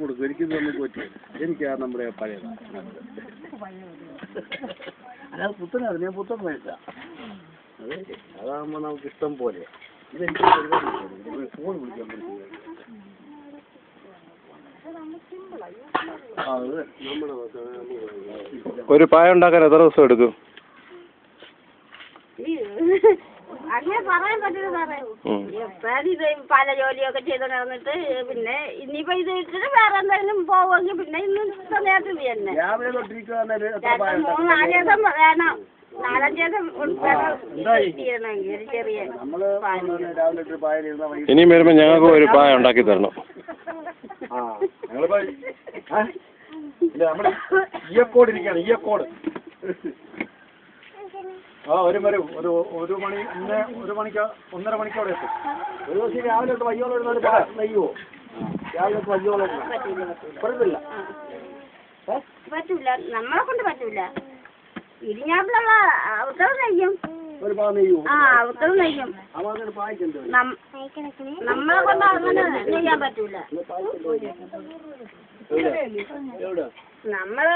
കൊടുക്കും എനിക്കിത് നമുക്ക് പറ്റും. എനിക്കാ നമ്മുടെ പഴയതാണ്. അല്ലാതെ പുത്തനാണ്, ഞാൻ പുത്തൻ മേടിച്ച. അതെ, അതാകുമ്പോൾ നമുക്ക് ഇഷ്ടം പോലെ. ഇതെനിക്ക് ഫോൺ വിളിക്കാൻ പറ്റും. ഒരു പായ ഉണ്ടാക്കാൻ എത്ര ദിവസം എടുക്കും? അങ്ങനെ പറയാൻ പറ്റില്ല സാറേ. എപ്പോഴും ഇത് പല ജോലിയൊക്കെ ചെയ്ത് നടന്നിട്ട് പിന്നെ ഇനിയിപ്പോ ഇത് ഇട്ടിട്ട് വേറെ എന്തെങ്കിലും പോവുമെങ്കിൽ പിന്നെ ഇന്നത്തെ നേരത്തെ ഇത് തന്നെ 3-4 ദിവസം വേണം. 4-5 ദിവസം ചെയ്യണമെങ്കിൽ ചെറിയ. ഇനിയും വരുമ്പോ ഞങ്ങൾക്ക് ഒരു പായ ഉണ്ടാക്കി തരണം. ഈയക്കോടിരിക്കുകയാണ്, ഈയക്കോട്. ഒരു മണി 1 മണിക്ക് 1:30 മണിക്ക് അവിടെ എത്തും. ഒരു ദിവസം രാവിലെ തൊട്ട് വയ്യോളം നെയ്യുവോ? രാവിലെ തൊട്ട് വയ്യോളം പറ്റില്ല. പറ്റൂല, നമ്മളെ കൊണ്ട് പറ്റൂല. ഇരിഞ്ഞാപ്പിലുള്ള അവർക്കത് നെയ്യും. ഒരു ഭാഗം നെയ്യുവോ? ആ, അവർക്കത് നെയ്യും. നമ്മളെ കൊണ്ട് അങ്ങനെ നെയ്യാൻ പറ്റൂല. നമ്മള്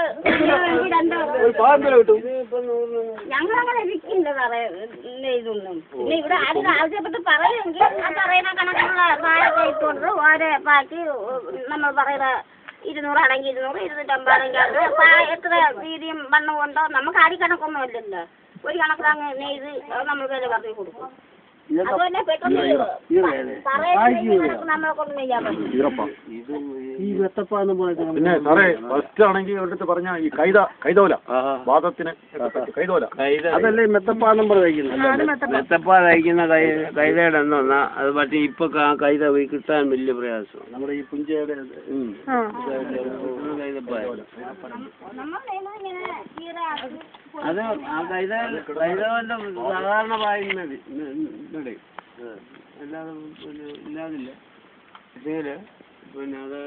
ഞങ്ങളങ്ങനെ വിൽക്കില്ല സാറേ ഇതൊന്നും. പിന്നെ ഇവിടെ ആരും ആവശ്യപ്പെട്ട് പറയുമെങ്കിൽ ആ പറയുന്ന കണക്കുള്ള പായൊക്കെ ഇട്ടുകൊണ്ട് ഓരോ പാക്ക് നമ്മൾ പറയുന്ന 200 ആണെങ്കിൽ 200, 250 ആണെങ്കിൽ അത് എത്ര വീതിയും വണ്ണം കൊണ്ടോ നമുക്ക് ആരി കണക്കൊന്നും ഇല്ലല്ലോ. ഒരു കണക്കിന് നെയ്ത് നമ്മൾ വില പറഞ്ഞു കൊടുക്കും. അതുപോലെ പെട്ടെന്ന് നമ്മളെ കൊണ്ട് നെയ്യാൻ പറ്റും. പിന്നെ സാറേ ഫസ്റ്റ് ആണെങ്കിൽ അവിടുത്തെ പറഞ്ഞ ഈ കൈതോല വാദത്തിന് കൈതോല അതല്ലേ മെത്തപ്പാ നമ്പർ കഴിക്കുന്നത്. മെത്തപ്പാ കഴിക്കുന്ന കൈതയുടെ എന്നാ അത് പക്ഷേ ഇപ്പൊ കൈത കിട്ടാൻ വലിയ പ്രയാസം. നമ്മുടെ ഈ പുഞ്ചയുടെ അത് ആ കൈതവന്റെ സാധാരണ പായുന്നത് അല്ലാതെ പിന്നെ ഇല്ലാതില്ല. ഇതില് പിന്നെ അത്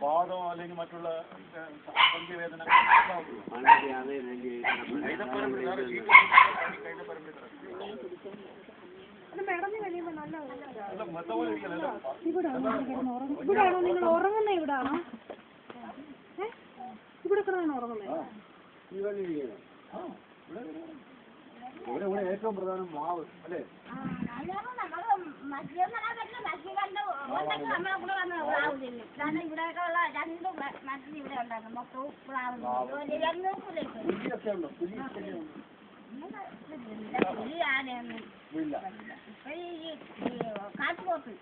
വാദം അല്ലെങ്കിൽ മറ്റുള്ള സന്ധിവേദന ഇവിടെയാണോ നിങ്ങൾ ഉറങ്ങുന്നത്? ഇവിടാണോ ഇവിടെ കിടന്നാണ് ഉറങ്ങുന്നത്? ഏറ്റവും പ്രധാനം മാവ് അല്ലേ? ഇവിടെയൊക്കെയുള്ള 2 മറ്റു ഇവിടെ ഉണ്ടാക്കും. മൊത്തവും കാട്ടുപോത്ത്